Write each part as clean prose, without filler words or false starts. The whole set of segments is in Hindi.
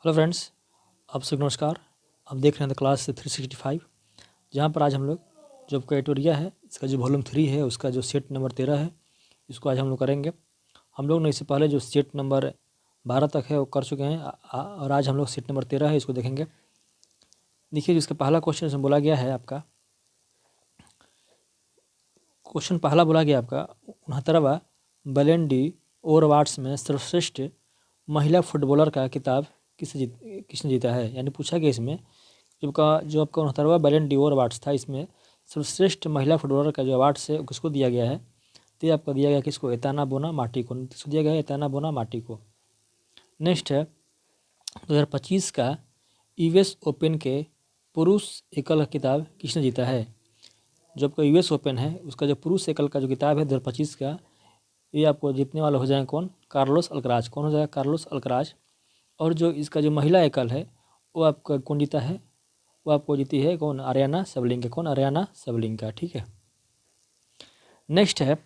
हेलो फ्रेंड्स, आप सबको नमस्कार। आप देख रहे हैं द क्लास 365, जहाँ पर आज हम लोग जो आपका एटोरिया है इसका जो वॉल्यूम 3 है उसका जो सेट नंबर 13 है इसको आज हम लोग करेंगे। हम लोग ने इससे पहले जो सेट नंबर 12 तक है वो कर चुके हैं और आज हम लोग सेट नंबर 13 है इसको देखेंगे। देखिए, जिसका पहला क्वेश्चन इसमें बोला गया है आपका क्वेश्चन पहला बोला गया आपका 69वां बैलन डी और अवार्ड्स में सर्वश्रेष्ठ महिला फुटबॉलर का खिताब किसने जीता है। यानी पूछा गया इसमें जो आपका 69वां बैलन डी और अवार्ड्स था, इसमें सर्वश्रेष्ठ महिला फुटबॉलर का जो अवार्ड्स है किसको दिया गया है। तो ये आपका दिया गया किसको, एताना बोनामाटी को। किसको दिया गया है, एताना बोनामाटी को। नेक्स्ट है 2025 का यूएस ओपन के पुरुष एकल खिताब किसने जीता है। जो आपका यूएस ओपन है उसका जो पुरुष एकल का जो किताब है 2025 का, ये आपको जीतने वाला हो जाएगा कौन, कार्लोस अल्कराज। कौन हो जाएगा, कार्लोस अल्कराज। और जो इसका जो महिला एकल है वो आपका कौन जीता है, वो आपको जीती है कौन, अरियाना सबलिंका। कौन, अरियाना सबलिंका। ठीक है। नेक्स्ट है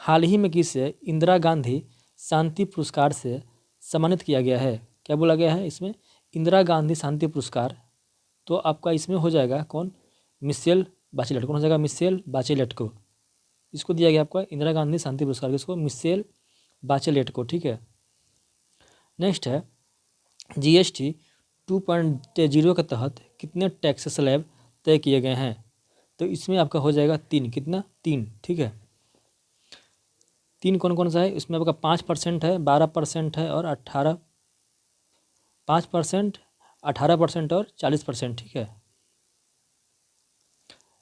हाल ही में किसे इंदिरा गांधी शांति पुरस्कार से सम्मानित किया गया है। क्या बोला गया है इसमें, इंदिरा गांधी शांति पुरस्कार। तो आपका इसमें हो जाएगा कौन, मिशेल बाचेलेट। कौन हो जाएगा, मिशेल बाचेलेट को। इसको दिया गया आपका इंदिरा गांधी शांति पुरस्कार, किसको, मिशेल बाचेलेट को। ठीक है। नेक्स्ट है जीएसटी 2.0 के तहत कितने टैक्स स्लैब तय किए गए हैं। तो इसमें आपका हो जाएगा 3। कितना, 3। ठीक है। 3 कौन कौन सा है, इसमें आपका 5% है, 12% है और 5%, 18% और 40%। ठीक है।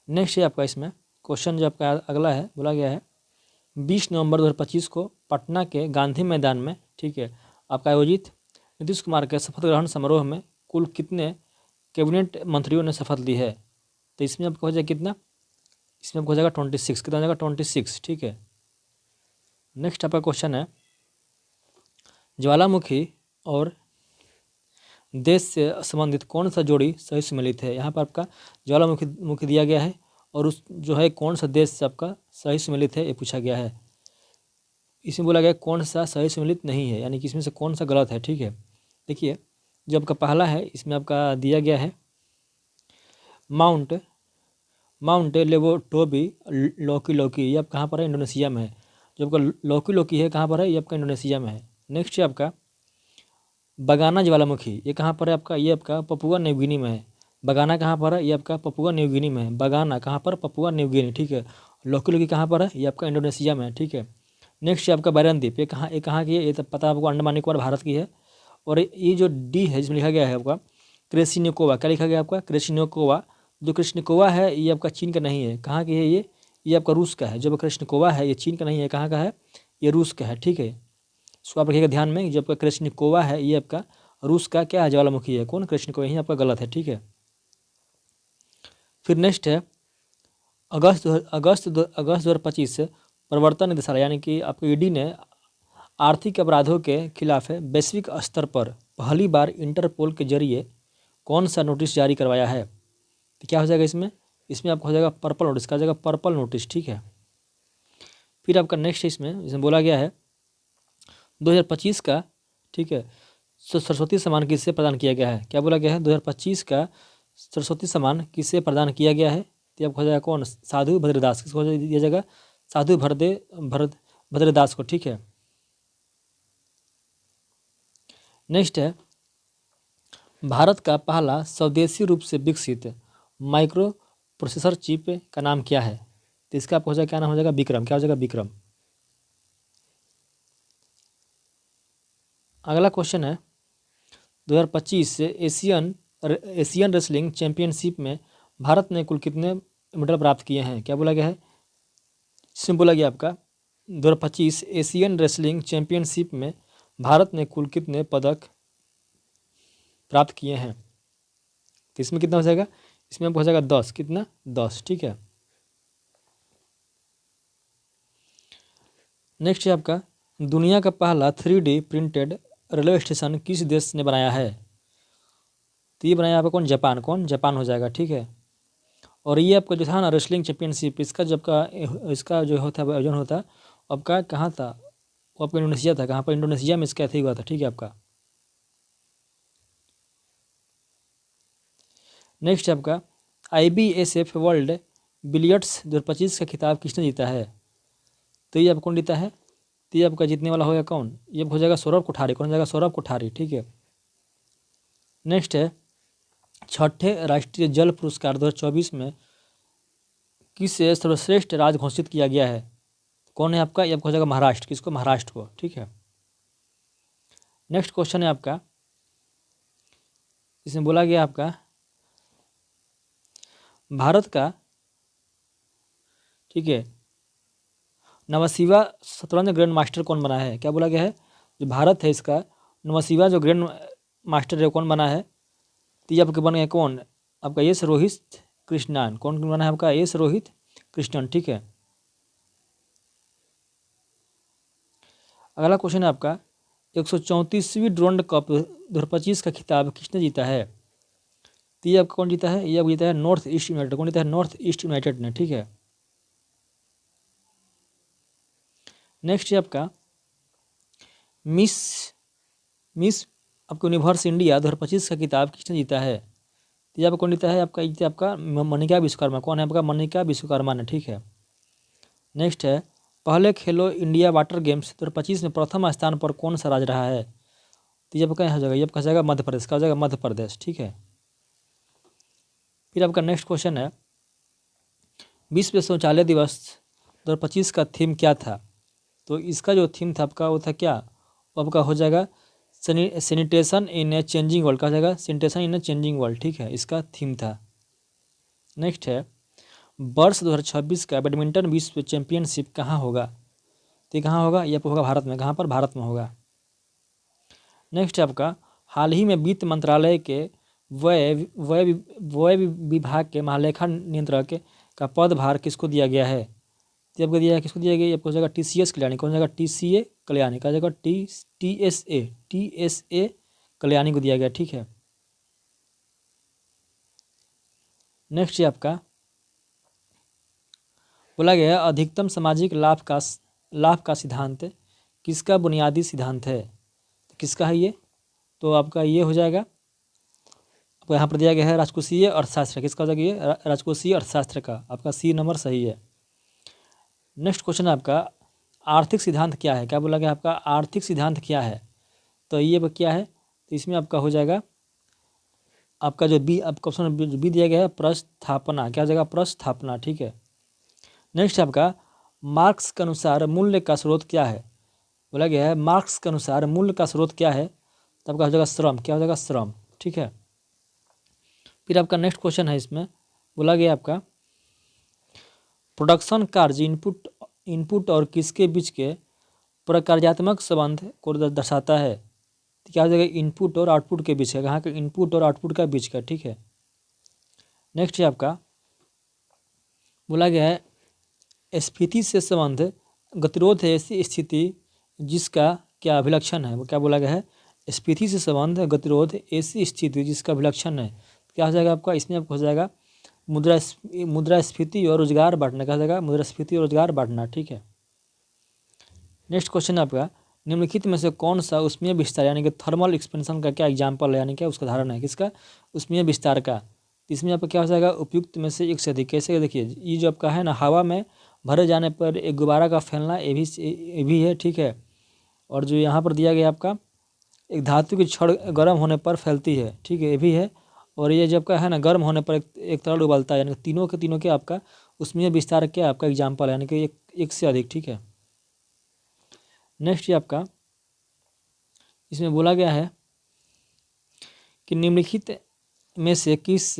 नेक्स्ट है आपका इसमें क्वेश्चन जो आपका अगला है, बोला गया है 20 नवंबर 2025 को पटना के गांधी मैदान में, ठीक है, आपका आयोजित नीतीश कुमार के शपथ ग्रहण समारोह में कुल कितने कैबिनेट मंत्रियों ने शपथ ली है। तो इसमें आपको हो जाएगा कितना, इसमें आपको हो जाएगा 26। कितना हो जाएगा, 26। ठीक है। नेक्स्ट आपका क्वेश्चन है ज्वालामुखी और देश से संबंधित कौन सा जोड़ी सही सम्मिलित है। यहाँ पर आपका ज्वालामुखी दिया गया है और उस जो है कौन सा देश से आपका सही सम्मिलित है ये पूछा गया है। इसमें बोला गया कौन सा सही सम्मिलित नहीं है, यानी कि इसमें से कौन सा गलत है। ठीक है। देखिए, जो आपका पहला है इसमें आपका दिया गया है माउंट लेवोटोबी लोकी। ये आप कहाँ पर है, इंडोनेशिया में है। जो आपका लोकी है कहाँ पर है, ये आपका इंडोनेशिया में है। नेक्स्ट है आपका बगाना ज्वालामुखी। ये कहाँ पर है आपका, ये आपका पपुआ न्यू गिनी में है। बगाना कहाँ पर है, ये आपका पपुआ न्यू गिनी में है। बगाना कहाँ पर, पपुआ न्यू गिनी। ठीक है। लोकी कहाँ पर है, ये आपका इंडोनेशिया में है। ठीक है। नेक्स्ट है आपका बैरन द्वीप। ये कहाँ की है, ये तो पता आपको, अंडमान निकोबार भारत की है। और ये जो डी है जिसमें लिखा गया है आपका क्रेसिनिकोवा। क्या लिखा गया आपका, क्रेसिनिकोवा। जो क्रेसिनिकोवा है ये आपका चीन का नहीं है। कहाँ की है ये आपका रूस का है। जो क्रेसिनिकोवा है ये चीन का नहीं है, कहाँ का है, ये रूस का है। ठीक है। इसको आप रखिएगा ध्यान में, जो आपका क्रेसिनिकोवा है ये आपका रूस का क्या है, ज्वालामुखी है। कौन, क्रेसिनिकोवा। यही आपका गलत है। ठीक है। फिर नेक्स्ट है अगस्त 2025 से प्रवर्तन निदेशालय यानी कि आपको ईडी ने आर्थिक अपराधों के खिलाफ वैश्विक स्तर पर पहली बार इंटरपोल के जरिए कौन सा नोटिस जारी करवाया है। तो क्या हो जाएगा इसमें आपको हो जाएगा पर्पल नोटिस। का जाएगा पर्पल नोटिस। ठीक है। फिर आपका नेक्स्ट इसमें बोला गया है 2025 का, ठीक है, सरस्वती सम्मान किससे प्रदान किया गया है। क्या बोला गया है, 2025 का सरस्वती सम्मान किससे प्रदान किया गया है। तो आपको हो जाएगा कौन, साधु भद्रदास। किसको दिया जाएगा, साधु भद्रदास को। ठीक है। नेक्स्ट है भारत का पहला स्वदेशी रूप से विकसित माइक्रो प्रोसेसर चिप का नाम क्या है। तो इसका आपको हो जाएगा क्या नाम हो जाएगा, विक्रम। क्या हो जाएगा, विक्रम। अगला क्वेश्चन है 2025 से एशियन रेसलिंग चैंपियनशिप में भारत ने कुल कितने मेडल प्राप्त किए हैं। क्या बोला गया है, इसमें बोला गया आपका 2025 एशियन रेसलिंग चैंपियनशिप में भारत ने कुल कितने पदक प्राप्त किए हैं। तो इसमें कितना हो जाएगा, इसमें आपको हो जाएगा 10। कितना, 10। ठीक है। नेक्स्ट है आपका दुनिया का पहला 3D प्रिंटेड रेलवे स्टेशन किस देश ने बनाया है। तो ये बनाया आपका कौन, जापान। कौन, जापान हो जाएगा। ठीक है। और ये आपका जो था ना रेसलिंग चैंपियनशिप, इसका जब का इसका जो होता है आयोजन होता आपका कहाँ था, वो आपका इंडोनेशिया था। कहाँ पर, इंडोनेशिया में इसका ऐसे हुआ था। ठीक है आपका। नेक्स्ट आपका IBSF वर्ल्ड बिलियर्ड्स 2025 का खिताब किसने जीता है? तो ये आपको कौन जीता है? तो ये आपका जीतने वाला होगा कौन? ये हो जाएगा सौरभ कोठारी। कौन हो जाएगा? सौरभ कोठारी। ठीक है। नेक्स्ट है छठे राष्ट्रीय जल पुरस्कार 2024 में किस सर्वश्रेष्ठ राज्य घोषित किया गया है? कौन है आपका? ये आपको हो जाएगा महाराष्ट्र। किसको? महाराष्ट्र को। ठीक है। नेक्स्ट क्वेश्चन है आपका, इसमें बोला गया आपका भारत का, ठीक है, नवसीवा शतरंज ग्रैंड मास्टर कौन बना है? क्या बोला गया है? जो भारत है इसका नवसीवा जो ग्रैंड मास्टर है कौन बना है? तो ये आपके बन गए कौन? आपका एस रोहित कृष्णन। कौन बना है आपका? एस रोहित कृष्णन। ठीक है। अगला क्वेश्चन है आपका 134वीं ड्रोन कप 2025 का खिताब किसने जीता है? तो ये आपका कौन जीता है? ये आपको जीता है नॉर्थ ईस्ट यूनाइटेड। कौन जीता है? नॉर्थ ईस्ट यूनाइटेड ने। ठीक है। नेक्स्ट है आपका मिस मिस आपको यूनिवर्स इंडिया 2025 का खिताब किसने जीता है? तो ये आपको कौन जीता है? आपका जीता आपका मनिका विश्वकर्मा। कौन है आपका? मनिका विश्वकर्मा ने। ठीक है। नेक्स्ट है पहले खेलो इंडिया वाटर गेम्स 2025 में प्रथम स्थान पर कौन सा राज्य रहा है? तो ये आपका हो जाएगा, ये आपका जाएगा मध्य प्रदेश। का हो जाएगा मध्य प्रदेश। ठीक है। फिर आपका नेक्स्ट क्वेश्चन है विश्व शौचालय दिवस 2025 का थीम क्या था? तो इसका जो थीम था आपका वो था क्या? वो आपका हो जाएगा sanitation in a changing world. का हो जाएगा sanitation in a changing world. ठीक है। इसका थीम था। नेक्स्ट है वर्ष 2026 का बैडमिंटन विश्व चैंपियनशिप कहाँ होगा? तो ये कहाँ होगा? ये आपको होगा भारत में। कहाँ पर? भारत में होगा। नेक्स्ट है आपका हाल ही में वित्त मंत्रालय के व्यय व्यय व्यय विभाग के महालेखा नियंत्रक का पदभार किसको दिया गया है? तो आपको दिया है, किसको दिया गया? ये आपको हो जाएगा TCS कल्याणी। कौन हो जाएगा? TCA कल्याणी। का जाएगा TSA कल्याणी को दिया गया। ठीक है। नेक्स्ट है आपका बोला गया है अधिकतम सामाजिक लाभ का सिद्धांत किसका बुनियादी सिद्धांत है? तो किसका है ये? तो आपका ये हो जाएगा, आपको यहाँ पर दिया गया है राजकोषीय अर्थशास्त्र। किसका हो जाएगा? ये राजकोषीय अर्थशास्त्र का। आपका C नंबर सही है। नेक्स्ट क्वेश्चन है आपका आर्थिक सिद्धांत क्या है? क्या बोला गया आपका? आर्थिक सिद्धांत क्या है? तो ये क्या है? तो इसमें आपका हो जाएगा आपका जो बी, आपका ऑप्शन जो बी दिया गया है प्रस्थापना। क्या हो जाएगा? प्रस्थापना। ठीक है। नेक्स्ट आपका मार्क्स के अनुसार मूल्य का स्रोत क्या है? बोला गया है मार्क्स के अनुसार मूल्य का स्रोत क्या है? तो आपका हो जाएगा श्रम। क्या हो जाएगा? श्रम। ठीक है। फिर आपका नेक्स्ट क्वेश्चन है, इसमें बोला गया आपका प्रोडक्शन कार्य इनपुट और किसके बीच के प्रकार्यात्मक संबंध को दर्शाता है? तो क्या हो जाएगा? इनपुट और आउटपुट के बीच का। कहाँ का? इनपुट और आउटपुट का बीच का। ठीक है। नेक्स्ट है आपका बोला गया है स्फीति से संबंध गतिरोध है ऐसी स्थिति जिसका क्या अभिलक्षण है? वो क्या बोला गया है? स्फीति से संबंध गतिरोध ऐसी स्थिति जिसका अभिलक्षण है। क्या हो जाएगा आपका? इसमें आपको हो जाएगा मुद्रास्फीति और रोजगार बांटना। क्या हो जाएगा? मुद्रास्फीति और रोजगार बांटना। ठीक है। नेक्स्ट क्वेश्चन आपका निम्नलिखित में से कौन सा ऊष्मीय विस्तार यानी कि थर्मल एक्सपेंशन का क्या एग्जाम्पल है, यानी क्या उसका उदाहरण है? किसका? ऊष्मीय विस्तार का। इसमें आपका क्या हो जाएगा? उपयुक्त में से एक से अधिक। कैसे? देखिए ये जो आपका है ना, हवा में भरे जाने पर एक गुब्बारा का फैलना, ये भी है। ठीक है। और जो यहाँ पर दिया गया आपका एक धातु की छड़ गर्म होने पर फैलती है। ठीक है, ये भी है। और ये जब का है ना गर्म होने पर एक तरल उबलता है, यानी कि तीनों के आपका उसमें विस्तार क्या आपका एग्जाम्पल है, यानी कि एक से अधिक। ठीक है। नेक्स्ट ये आपका इसमें बोला गया है कि निम्नलिखित में से किस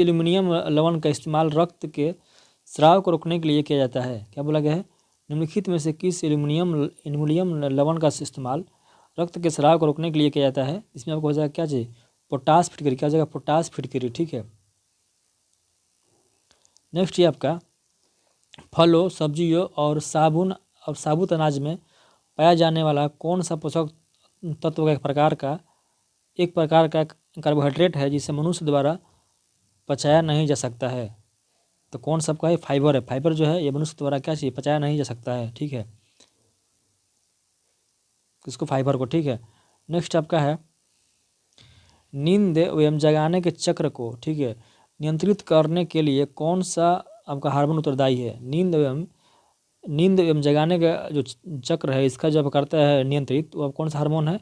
एल्यूमिनियम लवण का इस्तेमाल रक्त के स्राव को रोकने के लिए किया जाता है? क्या बोला गया है? निम्नलिखित में से किस एल्यूमिनियम लवण का इस्तेमाल रक्त के स्राव को रोकने के लिए किया जाता है? इसमें आपको हो जाएगा क्या चाहिए? पोटास फिटकरी। क्या हो जाएगा? पोटास फिटकरी। ठीक है। नेक्स्ट ये आपका फलों, सब्जियों और साबुत अनाज में पाया जाने वाला कौन सा पोषक तत्व का एक प्रकार का कार्बोहाइड्रेट है जिसे मनुष्य द्वारा पचाया नहीं जा सकता है? तो कौन सा आपका है? फाइबर है। फाइबर जो है ये मनुष्य द्वारा क्या चाहिए? पचाया नहीं जा सकता है। ठीक है, किसको? फाइबर को। ठीक है। नेक्स्ट आपका है नींद एवं जगाने के चक्र को, ठीक है, नियंत्रित करने के लिए कौन सा आपका हार्मोन उत्तरदायी है? नींद एवं जगाने का जो चक्र है इसका जब करता है नियंत्रित, तो अब कौन सा हार्मोन है?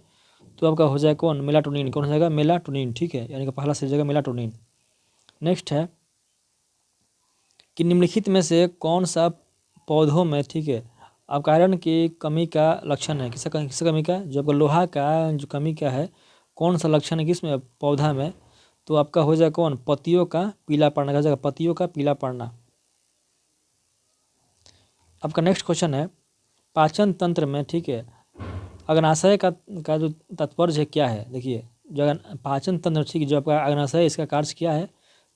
तो आपका हो जाएगा कौन? मेलाटोनिन। कौन हो जाएगा? मेलाटोनिन, ठीक है, यानी कि पहला सही जगह मेलाटोनिन। नेक्स्ट है कि निम्नलिखित में से कौन सा पौधों में, ठीक है, आपका आयरन की कमी का लक्षण है? किसका कमी का? जो आपका लोहा का जो कमी का है, कौन सा लक्षण है किसमें? पौधा में। तो आपका हो जाएगा कौन? पत्तियों का पीला पड़ना। क्या हो जाएगा? पत्तियों का पीला पड़ना। आपका नेक्स्ट क्वेश्चन है पाचन तंत्र में, ठीक है, अग्नाशय का जो तात्पर्य है क्या है? देखिए, जो पाचन तंत्र, ठीक है, जो आपका अग्नाशय है इसका कार्य क्या है?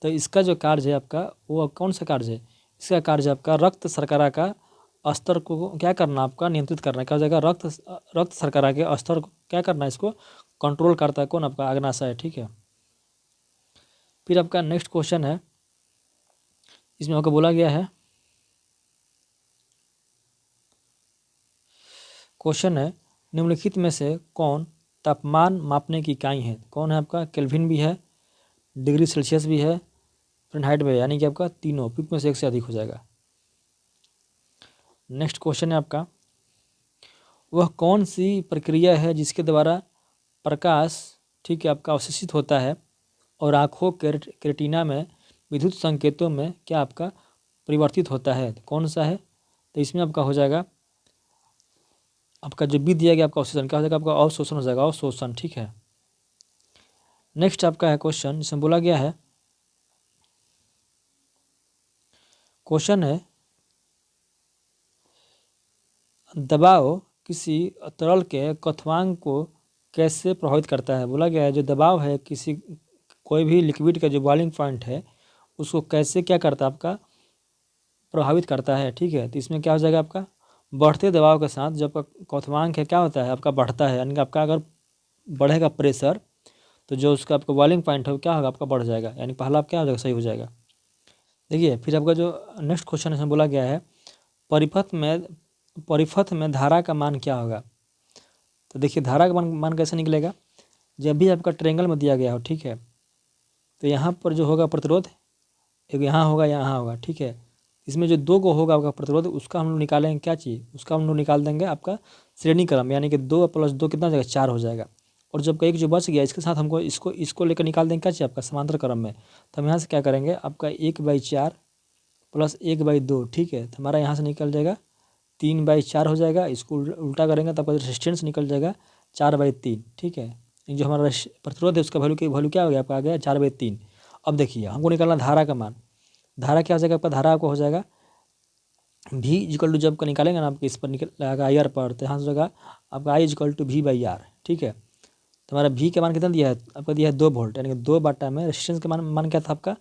तो इसका जो कार्य है आपका वो कौन सा कार्य है? इसका कार्य है आपका रक्त शर्करा का स्तर को क्या करना, आपका नियंत्रित करना। क्या हो जाएगा? रक्त शर्करा के स्तर को क्या करना, इसको कंट्रोल करता है कौन? आपका अग्नाशय, ठीक है। फिर आपका नेक्स्ट क्वेश्चन है, इसमें आपको बोला गया है, क्वेश्चन है निम्नलिखित में से कौन तापमान मापने की इकाई है? कौन है आपका? केल्विन भी है, डिग्री सेल्सियस भी है, फ़ारेनहाइट भी है, यानी कि आपका तीनों पिक में से एक से अधिक हो जाएगा। नेक्स्ट क्वेश्चन है आपका, वह कौन सी प्रक्रिया है जिसके द्वारा प्रकाश, ठीक है, आपका अवशोषित होता है और आँखों के रेटिना में विद्युत संकेतों में क्या आपका परिवर्तित होता है? कौन सा है? तो इसमें आपका हो जाएगा आपका जो बी दिया गया आपका अवशोषण। क्या हो जाएगा? आपका अवशोषण हो जाएगा, अवशोषण, ठीक है। नेक्स्ट आपका है क्वेश्चन, जिसमें बोला गया है, क्वेश्चन है दबाव किसी तरल के क्वथनांक को कैसे प्रभावित करता है? बोला गया है जो दबाव है किसी कोई भी लिक्विड का जो बॉइलिंग पॉइंट है उसको कैसे क्या करता है, आपका प्रभावित करता है, ठीक है। तो इसमें क्या हो जाएगा? आपका बढ़ते दबाव के साथ जब क्वथनांक है क्या होता है? आपका बढ़ता है, यानी कि आपका अगर बढ़ेगा प्रेशर तो जो उसका आपका बॉइलिंग पॉइंट है वो क्या होगा? आपका बढ़ जाएगा, यानी पहला आप क्या हो जाएगा? सही हो जाएगा। देखिए, फिर आपका जो नेक्स्ट क्वेश्चन इसमें बोला गया है परिपथ में धारा का मान क्या होगा? तो देखिए, धारा का मान कैसे निकलेगा? जब भी आपका ट्रायंगल में दिया गया हो, ठीक है, तो यहाँ पर जो होगा प्रतिरोध, एक यहाँ होगा, यहाँ होगा, ठीक है। इसमें जो दो को होगा आपका प्रतिरोध, उसका हम लोग निकालेंगे क्या चीज़? उसका हम लोग निकाल देंगे आपका श्रेणी क्रम, यानी कि 2 + 2 कितना हो जाएगा? 4 हो जाएगा। और जब एक जो बच गया इसके साथ हमको इसको लेकर निकाल देंगे क्या चाहिए? आपका समांतर क्रम में। तो हम यहाँ से क्या करेंगे? आपका 1/4 + 1/2, ठीक है, तो हमारा यहाँ से निकल जाएगा 3/4 हो जाएगा। इसको उल्टा करेंगे तो आपका रेजिस्टेंस निकल जाएगा 4/3, ठीक है। जो हमारा प्रतिरोध है उसका वैल्यू क्या हो गया? आपका आ गया 4/3। अब देखिए, हमको निकालना धारा का मान। धारा क्या हो जाएगा? आपका धारा आपको हो जाएगा V जब का निकालेंगे ना आपके इस पर निकल आएगा IR पर, तो यहाँ से होगा आपका I V/R, ठीक है। तो हमारा V का मान कितना दिया है? आपका दिया है 2 वोल्ट, यानी कि 2 में रेजिस्टेंस का मान क्या था आपका?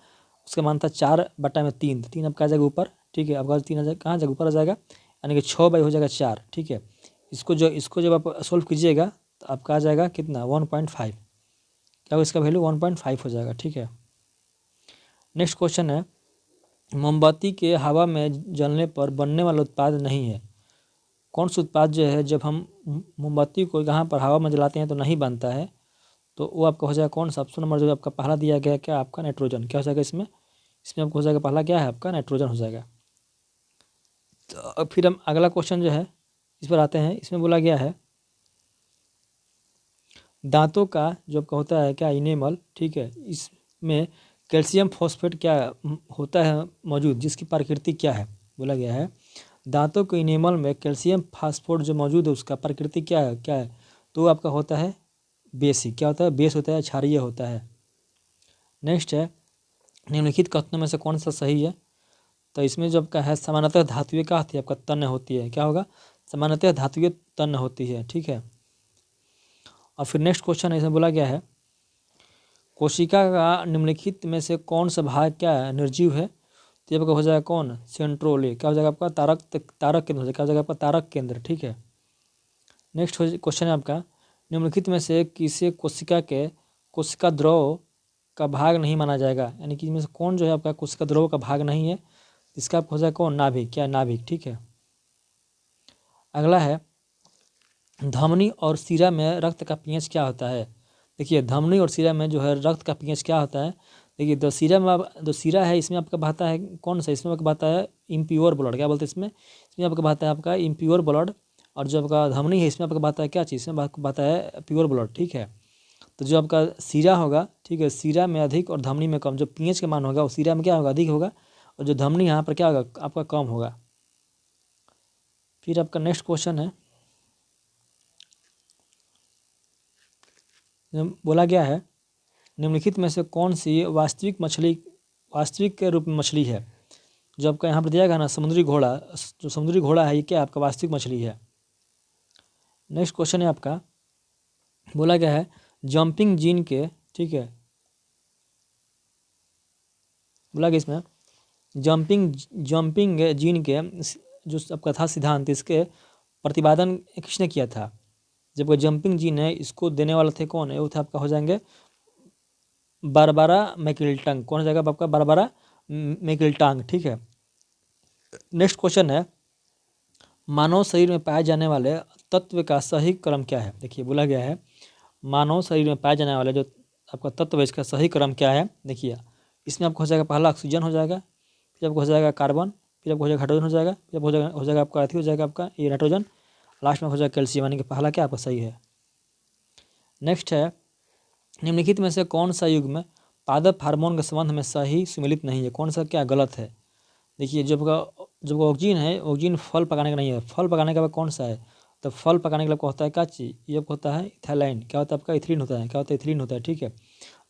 उसका मान था 4/3, तो 3 आपका आ जाएगा ऊपर, ठीक है। आपका 3 आ जाएगा, कहाँ जाएगा? ऊपर आ जाएगा, यानी कि 6 हो जाएगा 4, ठीक है। इसको जब आप सोल्व कीजिएगा तो आपका आ जाएगा कितना? 1.5। क्या होगा इसका वैल्यू? 1.5 हो जाएगा, ठीक है। नेक्स्ट क्वेश्चन है मोमबत्ती के हवा में जलने पर बनने वाला उत्पाद नहीं है। कौन सा उत्पाद जो है जब हम मोमबत्ती को यहाँ पर हवा में जलाते हैं तो नहीं बनता है? तो वो आपका हो जाएगा कौन सा? ऑप्शन नंबर जो आपका पहला दिया गया क्या? आपका नाइट्रोजन। क्या हो जाएगा इसमें आपको हो जाएगा पहला क्या है? आपका नाइट्रोजन हो जाएगा। तो फिर हम अगला क्वेश्चन जो है इस पर आते हैं। इसमें बोला गया है दांतों का जो आपका होता है क्या? इनेमल, ठीक है, इसमें कैल्शियम फॉस्फेट क्या होता है मौजूद, जिसकी प्रकृति क्या है? बोला गया है दांतों के इनेमल में कैल्शियम फास्फोट जो मौजूद है उसका प्रकृति क्या है? तो आपका होता है बेसिक। क्या होता है? बेस होता है, क्षारीय होता है। नेक्स्ट है निम्नलिखित कथनों में से कौन सा सही है? तो इसमें जो आपका है सामान्यतः धातुएं क्या होती है? आपका तन्य होती है। क्या होगा? सामान्यतः धातुएं तन्य होती है, ठीक है। और फिर नेक्स्ट क्वेश्चन है, इसमें बोला गया है कोशिका का निम्नलिखित में से कौन सा भाग क्या है? निर्जीव है। तो ये आपका हो जाएगा कौन? सेंट्रोले। क्या हो जाएगा? आपका तारक केंद्र हो जाएगा। क्या हो जाएगा? आपका तारक केंद्र, ठीक है। नेक्स्ट क्वेश्चन है आपका निम्नलिखित में से किसे कोशिका द्रव का भाग नहीं माना जाएगा? यानी कि इनमें से कौन जो है आपका कोशिका द्रव का भाग नहीं है? इसका हो जाएगा कौन? नाभिक। क्या? नाभिक, ठीक है। अगला है धमनी और शिरा में रक्त का pH क्या होता है? देखिए धमनी और सीरा में जो है रक्त का पीएच क्या होता है। देखिए जो सीरा है इसमें आपका बहता है कौन सा, इसमें आपका बहता है इम्प्योर ब्लड, क्या बोलते हैं इसमें आपका बहता है आपका इम्प्योर ब्लड। और जो आपका धमनी है इसमें आपका बहता है क्या चीज़, इसमें बहता है प्योर ब्लड, ठीक है। तो जो आपका सीरा होगा, ठीक है, सीरा में अधिक और धमनी में कम, जो पीएच का मान होगा वो सीरा में क्या होगा, अधिक होगा, और जो धमनी यहाँ पर क्या होगा आपका कम होगा। फिर आपका नेक्स्ट क्वेश्चन है, बोला गया है निम्नलिखित में से कौन सी वास्तविक के रूप में मछली है। जो आपका यहाँ पर दिया गया ना समुद्री घोड़ा, जो समुद्री घोड़ा है ये क्या आपका वास्तविक मछली है। नेक्स्ट क्वेश्चन है आपका, बोला गया है जंपिंग जीन के, ठीक है, बोला गया इसमें जंपिंग जीन के जो आपका था सिद्धांत, इसके प्रतिपादन किसने किया था। जब जंपिंग जीन है इसको देने वाला थे कौन है, वो थे आपका हो जाएंगे बारबारा मैकिल्टन। कौन हो जाएगा आपका बारबारा मैकिल्टन, ठीक है। नेक्स्ट क्वेश्चन है मानव शरीर में पाए जाने वाले तत्व का सही क्रम क्या है। देखिए बोला गया है मानव शरीर में पाए जाने वाले जो आपका तत्व है इसका सही क्रम क्या है। देखिए इसमें आपको हो जाएगा पहला ऑक्सीजन हो जाएगा, फिर आपको हो जाएगा कार्बन, फिर आपको हो जाएगा हाइड्रोजन हो जाएगा, फिर आपको हो जाएगा आपका अथी हो जाएगा आपका ये नाइट्रोजन, लास्ट में हो जाएगा कैल्शियम, यानी कि पहला क्या आपका सही है। नेक्स्ट है निम्नलिखित में से कौन सा युग्म पादप हार्मोन के संबंध में सही सुमेलित नहीं है, कौन सा क्या गलत है। देखिए जब ऑक्सीजन है, ऑक्सीजन फल पकाने का नहीं है, फल पकाने का कौन सा है, तो फल पकाने के लिए होता है क्या चीज़, ये होता है इथाइलाइन, क्या होता है आपका इथिलीन होता है, क्या होता है इथिलीन होता है, ठीक है।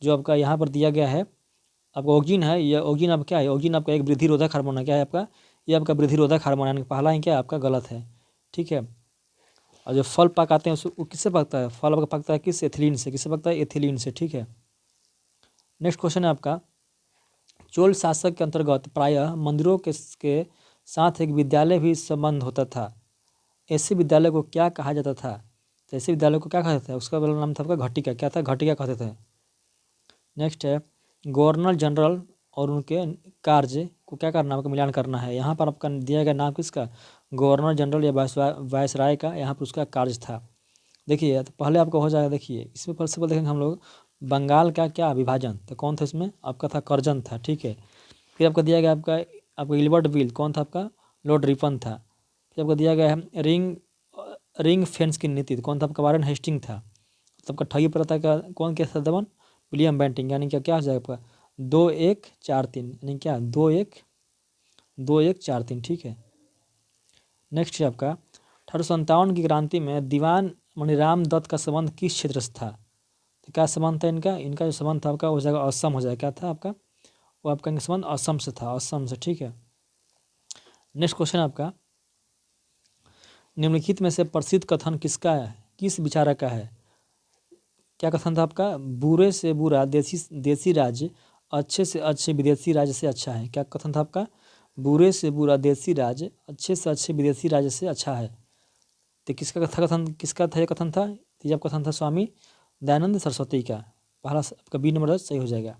जो आपका यहाँ पर दिया गया है आपका ऑक्सीजन है, ये ऑक्सीजन आपका क्या है, ऑक्सीजन आपका एक वृद्धिरोधक हार्मोन है, क्या है आपका, ये आपका वृद्धिरोधक हार्मोन है, पहला ही क्या आपका गलत है, ठीक है। और जो फल पकाते हैं उसको किससे पकता है, फल आपका पकता है किस एथिलीन से, किससे पकता है एथिलीन से, ठीक है। नेक्स्ट क्वेश्चन है आपका चोल शासक के अंतर्गत प्रायः मंदिरों के साथ एक विद्यालय भी संबंध होता था, ऐसे विद्यालय को क्या कहा जाता था। तो ऐसे विद्यालय को क्या कहते थे, उसका पहला नाम था आपका घटिका, क्या था घटिका कहते थे। नेक्स्ट है गवर्नर जनरल और उनके कार्य को क्या करना आपका मिलान करना है। यहाँ पर आपका दिया गया नाम किसका, गवर्नर जनरल या वायसराय का, यहाँ पर उसका कार्य था। देखिए तो पहले आपको हो जाएगा, देखिए इसमें फर्स्ट ऑफ ऑल देखेंगे हम लोग बंगाल का क्या विभाजन, तो कौन था इसमें आपका था कर्जन था, ठीक है। फिर आपको दिया गया आपका इल्बर्ट बिल, कौन था आपका लॉर्ड रिपन था। फिर आपको दिया गया है रिंग फेंस की नीति, कौन था आपका वारेन हेस्टिंग था। तो आपका ठगी प्रथा का कौन किया था दमन, विलियम बेंटिंग, यानी क्या हो जाएगा आपका 2-1-4-3, यानी क्या 2-1-2-1-4-3, ठीक है। नेक्स्ट है आपका 1857 की क्रांति में दीवान मणिराम दत्त का संबंध किस क्षेत्र से था। तो क्या संबंध था इनका जो संबंध था आपका हो जाएगा असम हो जाएगा, क्या था आपका वो आपका इनका संबंध असम से था, असम से, ठीक है। नेक्स्ट क्वेश्चन आपका निम्नलिखित में से प्रसिद्ध कथन किसका है, किस विचारक का है। क्या कथन था आपका, बुरे से बुरा देसी राज्य अच्छे से अच्छे विदेशी राज्य से अच्छा है। क्या कथन था आपका, बुरे से बुरा देसी राज्य अच्छे से अच्छे विदेशी राज्य से अच्छा है। तो किसका था ये कथन था, तो ये कथन था स्वामी दयानंद सरस्वती का, पहला आपका बी नंबर सही हो जाएगा।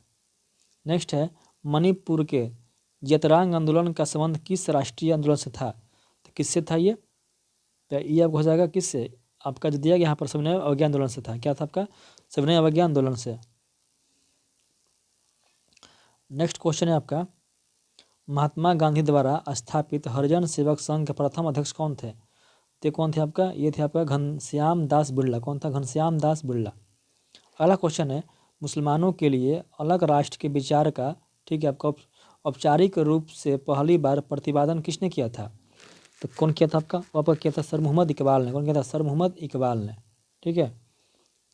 नेक्स्ट है मणिपुर के जतरांग आंदोलन का संबंध किस राष्ट्रीय आंदोलन से था। तो किससे था ये, तो ये आपको हो जाएगा किससे, आपका जो दिया गया यहाँ पर सविनय अवज्ञा आंदोलन से था। क्या था आपका सविनय अवज्ञा आंदोलन से। नेक्स्ट क्वेश्चन है आपका महात्मा गांधी द्वारा स्थापित हरिजन सेवक संघ के प्रथम अध्यक्ष कौन थे। तो कौन थे आपका, ये थे आपका घनश्याम दास बिरला, कौन था घनश्याम दास बिरला। अगला क्वेश्चन है मुसलमानों के लिए अलग राष्ट्र के विचार का, ठीक है, आपका औपचारिक रूप से पहली बार प्रतिपादन किसने किया था। तो कौन किया था आपका, वो आपका किया था सर मोहम्मद इकबाल ने, कौन किया था सर मोहम्मद इकबाल ने, ठीक है।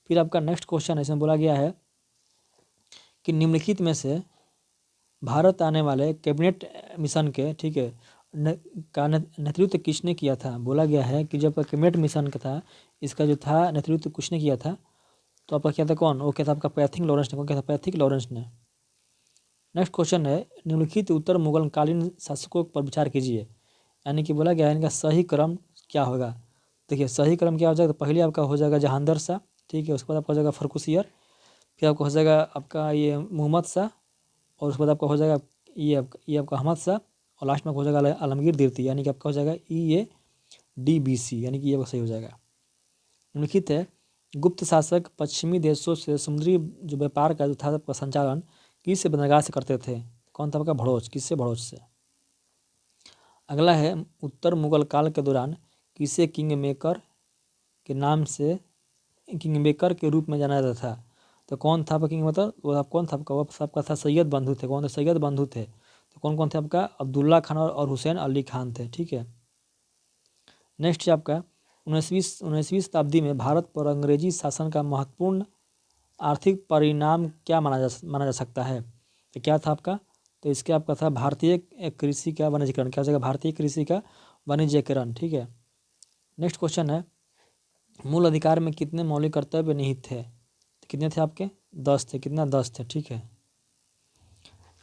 फिर आपका नेक्स्ट क्वेश्चन इसमें बोला गया है कि निम्नलिखित में से भारत आने वाले कैबिनेट मिशन के, ठीक है, का नेतृत्व किसने किया था। बोला गया है कि जब कैबिनेट मिशन का था इसका जो था नेतृत्व किसने किया था, तो आपका क्या था कौन, वो क्या था आपका पैथिक लॉरेंस ने, कौन क्या था पैथिक लॉरेंस ने। नेक्स्ट क्वेश्चन है निम्नलिखित उत्तर मुगलकालीन शासकों पर विचार कीजिए, यानी कि बोला गया है इनका सही क्रम क्या होगा। देखिए सही क्रम क्या हो जाएगा, तो पहले आपका हो जाएगा जहांगीर शाह, ठीक है, उसके बाद आपका हो जाएगा फर्रुखसियर, फिर आपका हो जाएगा आपका ये मोहम्मद शाह, और उसके बाद आपका हो जाएगा ये आपका अहमद शाह, और लास्ट में हो जाएगा आलमगीर द्वितीय, यानी कि आपका हो जाएगा EADBC, यानी कि ये सही हो जाएगा। निम्नलिखित है गुप्त शासक पश्चिमी देशों से समुद्री जो व्यापार का जो था आपका संचालन किस बंदरगाह से करते थे? कौन था आपका? भड़ोच। किससे? भड़ोच से। अगला है उत्तर मुगल काल के दौरान किसे किंग मेकर के नाम से किंग मेकर के रूप में जाना जाता था? तो कौन था आपका किंग मेकर? वो आप कौन था आपका? वो आपका था सैयद बंधु थे। कौन थे? सैयद बंधु थे। तो कौन कौन थे आपका? अब्दुल्ला खान और हुसैन अली खान थे। ठीक है। नेक्स्ट है आपका 19वीं शताब्दी में भारत पर अंग्रेजी शासन का महत्वपूर्ण आर्थिक परिणाम क्या माना जा सकता है? तो क्या था आपका? तो इसके आपका था भारतीय कृषि का वाणिज्यकरण। क्या हो जाएगा? भारतीय कृषि का वाणिज्यकरण। ठीक है। नेक्स्ट क्वेश्चन है मूल अधिकार में कितने मौलिक कर्तव्य निहित थे? तो कितने थे आपके? 10 थे। कितना? 10 थे। ठीक है।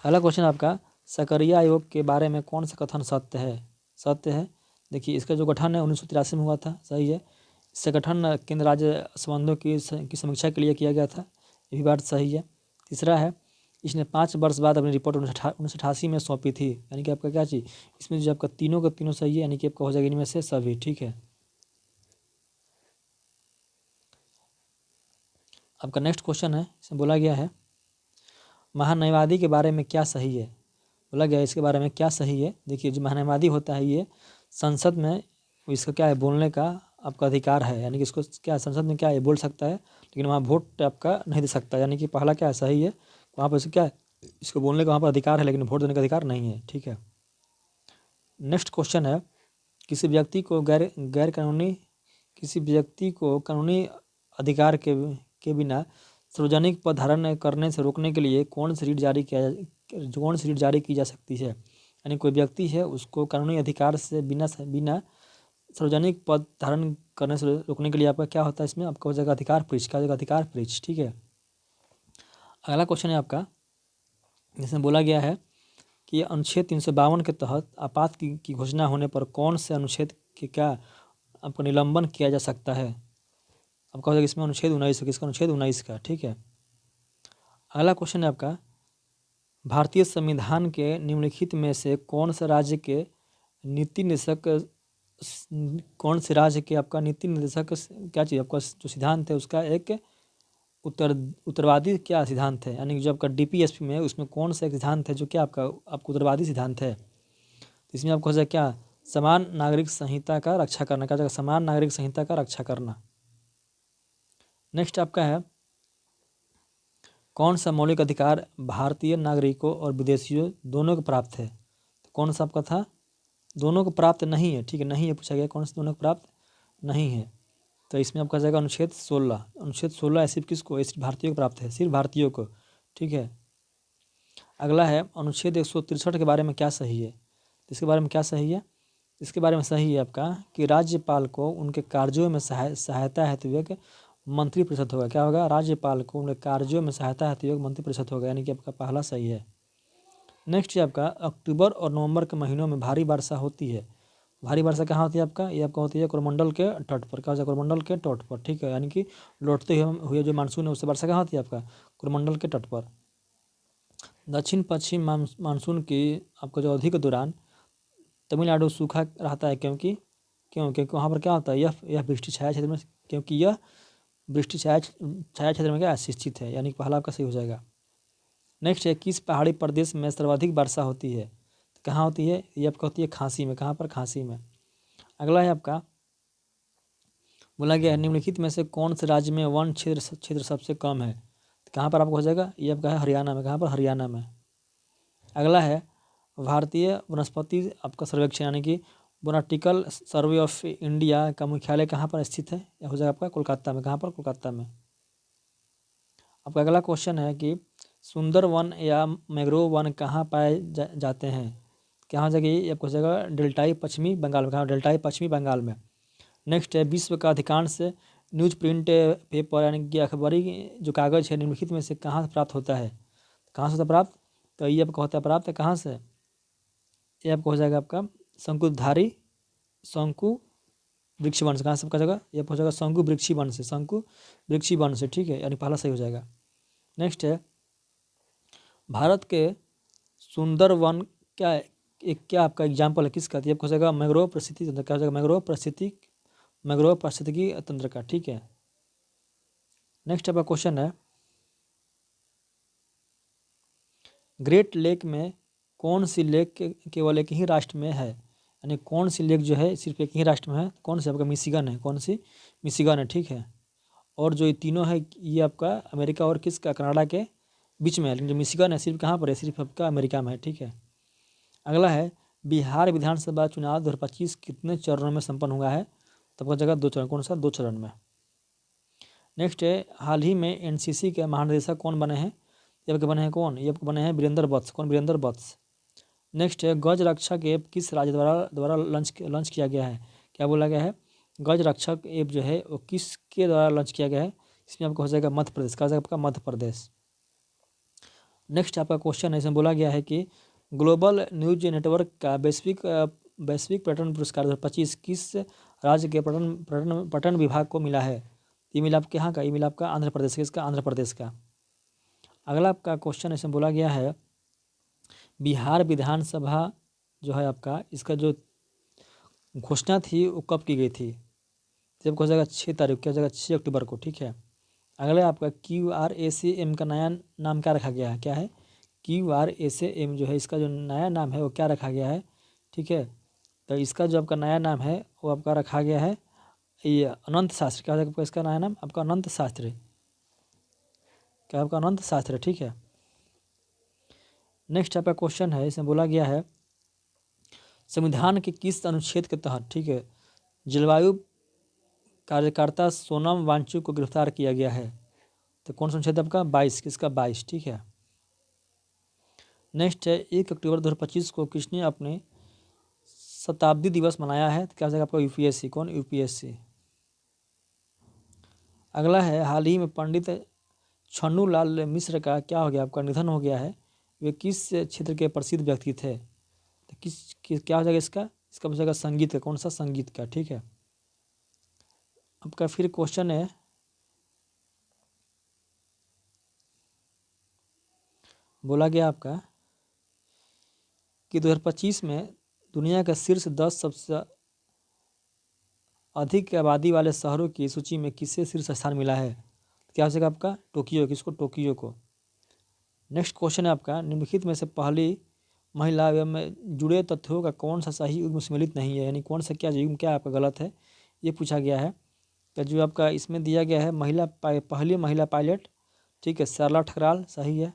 अगला क्वेश्चन आपका सकरिया आयोग के बारे में कौन सा कथन सत्य है? सत्य है। देखिए इसका जो गठन है 1983 में हुआ था। सही है। इससे गठन केंद्र राज्य संबंधों की समीक्षा के लिए किया गया था। ये भी बात सही है। तीसरा है इसने 5 वर्ष बाद अपनी रिपोर्ट 1988 में सौंपी थी। यानी कि आपका क्या चीज़ इसमें जो आपका तीनों का तीनों सही है। यानी कि आपका हो जाएगा इनमें से सभी। ठीक है। आपका नेक्स्ट क्वेश्चन है इसमें बोला गया है महान्यायवादी के बारे में क्या सही है? बोला गया है इसके बारे में क्या सही है? देखिए जो महान्यायवादी होता है ये संसद में इसका क्या है बोलने का आपका अधिकार है। यानी कि इसको क्या है संसद में क्या है बोल सकता है लेकिन वहाँ वोट आपका नहीं दे सकता। यानी कि पहला क्या है सही है। वहाँ पर क्या है इसको बोलने का वहाँ पर अधिकार है लेकिन वोट देने का अधिकार नहीं है। ठीक है। नेक्स्ट क्वेश्चन है किसी व्यक्ति को गैर कानूनी किसी व्यक्ति को कानूनी अधिकार के बिना सार्वजनिक पद धारण करने से रोकने के लिए कौन सी रीट जारी की जा सकती है? यानी कोई व्यक्ति है उसको कानूनी अधिकार से बिना सार्वजनिक पद धारण करने से रोकने के लिए आपका क्या होता है? इसमें आपका हो जाएगा अधिकार परीक्ष। क्या हो जाएगा? अधिकार परीक्ष। ठीक है। अगला क्वेश्चन है आपका जिसमें बोला गया है कि अनुच्छेद 352 के तहत आपात की घोषणा होने पर कौन से अनुच्छेद के क्या आपको निलंबन किया जा सकता है? आपका हो जाएगा इसमें अनुच्छेद 19 किसका? अनुच्छेद 19 का। ठीक है। अगला क्वेश्चन है आपका भारतीय संविधान के निम्नलिखित में से कौन से राज्य के नीति निर्देशक आपका नीति निर्देशक क्या चीज़ आपका जो सिद्धांत है उसका एक उत्तरवादी क्या सिद्धांत है? यानी कि जो आपका डीपीएसपी में है उसमें कौन सा एक सिद्धांत है जो क्या आपका उत्तरवादी सिद्धांत है? तो इसमें आपको हो जाएगा क्या समान नागरिक संहिता का रक्षा करना। क्या जाएगा? समान नागरिक संहिता का रक्षा करना। नेक्स्ट आपका है कौन सा मौलिक अधिकार भारतीय नागरिकों और विदेशियों दोनों को प्राप्त है? तो कौन सा आपका था? दोनों को प्राप्त नहीं है। ठीक है। नहीं है पूछा गया कौन सा दोनों को प्राप्त नहीं है। तो इसमें आपका जाएगा अनुच्छेद 16। अनुच्छेद 16 सिर्फ किसको? सिर्फ भारतीयों को प्राप्त है। सिर्फ भारतीयों को। ठीक है। अगला है अनुच्छेद 163 के बारे में क्या सही है? इसके बारे में क्या सही है? इसके बारे में सही है आपका कि राज्यपाल को उनके कार्यों में सहायता हेतु एक मंत्री परिषद होगा। क्या होगा? राज्यपाल को उनके कार्यों में सहायता हेतु एक मंत्री परिषद होगा। यानी कि आपका पहला सही है। नेक्स्ट है आपका अक्टूबर और नवंबर के महीनों में भारी वर्षा होती है। भारी वर्षा कहाँ होती है आपका? ये आपका होती है कोरोमंडल के तट पर। क्या हो जाएगा? कोरोमंडल के तट पर। ठीक है। यानी कि लौटते हुए जो मानसून है उससे वर्षा कहाँ होती है आपका? कोरोमंडल के तट पर। दक्षिण पश्चिम मानसून की आपका जो अवधि के दौरान तमिलनाडु सूखा रहता है क्योंकि वहाँ पर क्या होता है यह वृष्टि छाया क्षेत्र में क्योंकि यह वृष्टि छाया क्षेत्र में क्या स्थित है। यानी कि पहला आपका सही हो जाएगा। नेक्स्ट है किस पहाड़ी प्रदेश में सर्वाधिक वर्षा होती है? तो कहाँ होती है? ये आपका होती है खांसी में। कहाँ पर? खांसी में। अगला है आपका बोला गया है निम्नलिखित में से कौन से राज्य में वन क्षेत्र सबसे कम है? तो कहाँ पर आपको हो जाएगा? ये आपका है हरियाणा में। कहाँ पर? हरियाणा में। अगला है भारतीय वनस्पति आपका सर्वेक्षण यानी कि बोटानिकल सर्वे ऑफ इंडिया का मुख्यालय कहाँ पर स्थित है? यह हो जाएगा आपका कोलकाता में। कहाँ पर? कोलकाता में। आपका अगला क्वेश्चन है कि सुंदर वन या मैंग्रोव वन कहाँ पाए जाते हैं? क्या हो जाएगा? ये आपको हो जाएगा डेल्टाई पश्चिमी बंगाल में। कहाँ? डेल्टाई पश्चिमी बंगाल में। नेक्स्ट है विश्व का अधिकांश न्यूज प्रिंट पेपर यानी कि अखबारी जो कागज़ है निम्नलिखित में से कहाँ से प्राप्त होता है? कहाँ से होता है प्राप्त? तो ये आपका होता है प्राप्त कहाँ से? ये आपको हो जाएगा आपका शंकुधारी शंकु वृक्ष वन से। कहाँ से आपका जगह? ये आपको हो जाएगा शंकु वृक्षी वन से। शंकु वृक्षी वन से। ठीक है। यानी पहला सही हो जाएगा। नेक्स्ट है भारत के सुंदर वन क्या है? एक क्या आपका एग्जाम्पल है किसका? तो आपको हो जाएगा मैंग्रोव पारिस्थितिकी तंत्र। क्या हो जाएगा? मैंग्रोव पारिस्थितिकी तंत्र का। ठीक है। नेक्स्ट आपका क्वेश्चन है, ग्रेट लेक में कौन सी लेक केवल एक ही राष्ट्र में है, यानी कौन सी लेक जो है सिर्फ एक ही राष्ट्र में है, कौन सी आपका मिशिगन है, कौन सी मिशिगन है, ठीक है। और जो ये तीनों है ये आपका अमेरिका और किसका, कनाडा के बीच में है, लेकिन जो मिशिगन है सिर्फ कहाँ पर है, सिर्फ आपका अमेरिका में है, ठीक है। अगला है, बिहार विधानसभा चुनाव 2025 कितने चरणों में संपन्न हुआ है, तो आपका जगह 2 चरण, कौन सा, 2 चरण में। नेक्स्ट है, हाल ही में एनसीसी के महानिदेशक कौन बने हैं, ये आपके बने हैं कौन, ये आपके बने हैं वीरेंद्र वत्स, कौन, वीरेंद्र वत्स। नेक्स्ट है, गज रक्षक ऐप किस राज्य द्वारा लॉन्च किया गया है, क्या बोला गया है, गज रक्षक ऐप जो है वो किसके द्वारा लॉन्च किया गया है, इसमें आपका हो जाएगा मध्य प्रदेश, का हो जाएगा आपका मध्य प्रदेश। नेक्स्ट आपका क्वेश्चन है, इसमें बोला गया है कि ग्लोबल न्यूज नेटवर्क का वैश्विक पर्यटन पुरस्कार 2025 किस राज्य के पर्यटन विभाग को मिला है, ये मिला आपके यहाँ का, ये मिला आपका आंध्र प्रदेश का, इसका आंध्र प्रदेश का। अगला आपका क्वेश्चन इसमें बोला गया है, बिहार विधानसभा जो है आपका, इसका जो घोषणा थी वो कब की गई थी, जब हो जाएगा 6 तारीख, क्या हो जाएगा 6 अक्टूबर को, ठीक है। अगला आपका QRACM का नया नाम क्या रखा गया है, क्या है, QRACM जो है इसका जो नया नाम है वो क्या रखा गया है, ठीक है। तो इसका जो आपका नया नाम है वो आपका रखा गया है ये अनंत शास्त्री, क्या हो जाएगा इसका नया नाम आपका अनंत शास्त्री, क्या आपका अनंत शास्त्री, ठीक है। नेक्स्ट आपका क्वेश्चन है, इसमें बोला गया है, संविधान के किस अनुच्छेद के तहत, ठीक है, जलवायु कार्यकर्ता सोनम वांगचुक को गिरफ्तार किया गया है, तो कौन सा अनुच्छेद आपका 22, किसका 22, ठीक है। नेक्स्ट है, 1 अक्टूबर 2025 को किसने अपने शताब्दी दिवस मनाया है, तो क्या हो जाएगा आपका यूपीएससी, कौन, यूपीएससी। अगला है, हाल ही में पंडित छन्नू लाल मिश्र का क्या हो गया, आपका निधन हो गया है, वे किस क्षेत्र के प्रसिद्ध व्यक्ति थे, तो क्या हो जाएगा इसका हो जाएगा संगीत का, कौन सा, संगीत का, ठीक है। आपका फिर क्वेश्चन है, बोला गया आपका कि 2025 में दुनिया के शीर्ष 10 सबसे अधिक आबादी वाले शहरों की सूची में किसे शीर्ष स्थान मिला है, क्या हो जाएगा आपका टोक्यो, किसको, टोक्यो को। नेक्स्ट क्वेश्चन है आपका, निम्नलिखित में से पहली महिला एवं जुड़े तथ्यों का कौन सा सही युग्म सम्मिलित नहीं है, यानी कौन सा क्या युग्म क्या आपका गलत है, ये पूछा गया है। तो जो आपका इसमें दिया गया है पहली महिला पायलट, ठीक है, सरला ठकराल, सही है।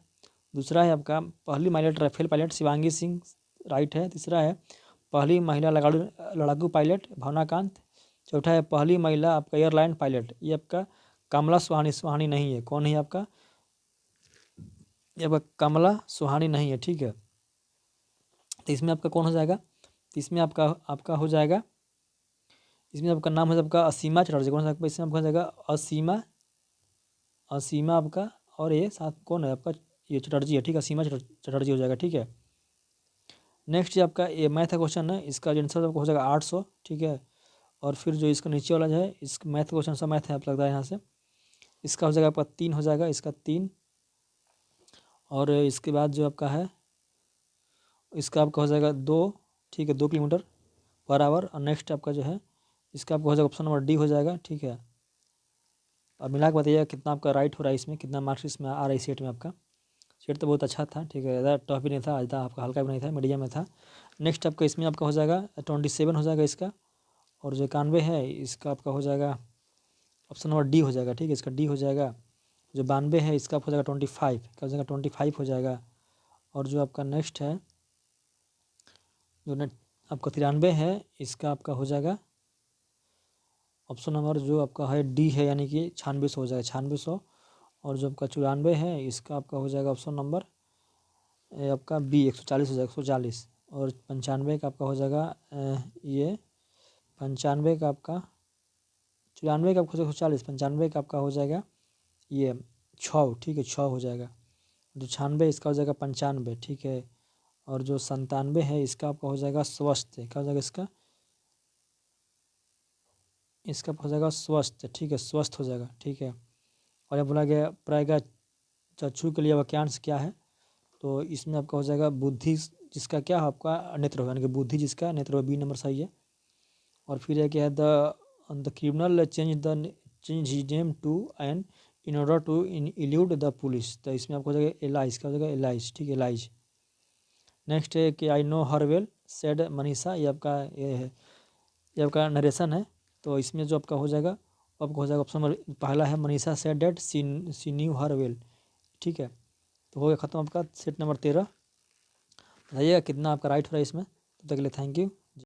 दूसरा है आपका पहली महिला Rafale pilot Shivangi Singh, right है। तीसरा है पहली महिला लड़ाकू पायलट भावना कांत। चौथा है पहली महिला आपका एयरलाइन पायलट, ये आपका कमला सुहानी नहीं है, कौन है आपका, ये आपका कमला सुहानी नहीं है, ठीक है। तो इसमें आपका कौन हो जाएगा, तो इसमें आपका हो जाएगा, इसमें आपका नाम है आपका असीमा चटर्जी, कौन सा आपका, इसमें आपका हो जाएगा असीमा आपका, और ये साथ कौन है आपका, ये चटर्जी है, ठीक है, असीमा चटर्जी हो जाएगा, ठीक है। नेक्स्ट आपका ये मैथ का क्वेश्चन है, इसका जो आंसर आपका हो जाएगा 800, ठीक है। और फिर जो इसका नीचे वाला जो है इस मैथ क्वेश्चन सा मैथ है आप लगता है यहाँ से, इसका हो जाएगा आपका 3 हो जाएगा, इसका 3। और इसके बाद जो आपका है इसका आपका हो जाएगा 2, ठीक है, 2 किलोमीटर पर आवर। और नेक्स्ट आपका जो है इसका आपका हो जाएगा ऑप्शन नंबर डी हो जाएगा, ठीक है। अब मिला के बताइएगा कितना आपका राइट हो रहा है, इसमें कितना मार्क्स इसमें आ रहा है सेट में आपका। सेट तो बहुत अच्छा था, ठीक है, ज़्यादा टफ भी नहीं था, आज था आपका हल्का भी नहीं था, मीडियम में था। नेक्स्ट आपका इसमें आपका हो जाएगा 27 हो जाएगा इसका। और जो 91 है इसका आपका हो जाएगा ऑप्शन नंबर डी हो जाएगा, ठीक है, इसका डी हो जाएगा। जो 92 है इसका हो जाएगा 25, क्या हो जाएगा 25 हो जाएगा। और जो आपका नेक्स्ट है जो आपका 93 है इसका आपका हो जाएगा ऑप्शन नंबर जो आपका है डी है, यानी कि 96 हो जाएगा, 9600। और जो आपका 94 है इसका आपका हो जाएगा ऑप्शन नंबर आपका बी 140 हो जाएगा, 140। और 95 का आपका हो जाएगा ये 95 का आपका 94 का आपका 140, 95 का आपका हो जाएगा ये 6, ठीक है, 6 हो जाएगा। जो 96 इसका हो जाएगा 95, ठीक है। और जो 97 है इसका आपका हो जाएगा स्वस्थ, क्या हो जाएगा इसका हो जाएगा स्वस्थ, ठीक है, स्वस्थ हो जाएगा, ठीक है। और यह बोला गया प्रायगा चक्षु के लिए वाक्यांश क्या है, तो इसमें आपका हो जाएगा बुद्धि जिसका क्या है आपका नेत्र हो, यानी कि बुद्धि जिसका नेत्र हो, बी नंबर सही है। और फिर है क्या है the criminal change his name to an in order to elude the police, तो इसमें आपको हो जाएगा एलाइज, क्या हो जाएगा एलाइज, ठीक है एलाइज। नेक्स्ट है कि I know her well said Manisha, ये आपका ये है, ये आपका नरेशन है। तो इसमें जो आपका हो जाएगा आपका हो जाएगा ऑप्शन नंबर पहला है मनीषा सेड डेट सी न्यू हर वेल, ठीक है। तो हो गया खत्म आपका सेट नंबर 13। बताइएगा कितना आपका राइट हो रहा है इसमें। तब तक के लिए थैंक यू।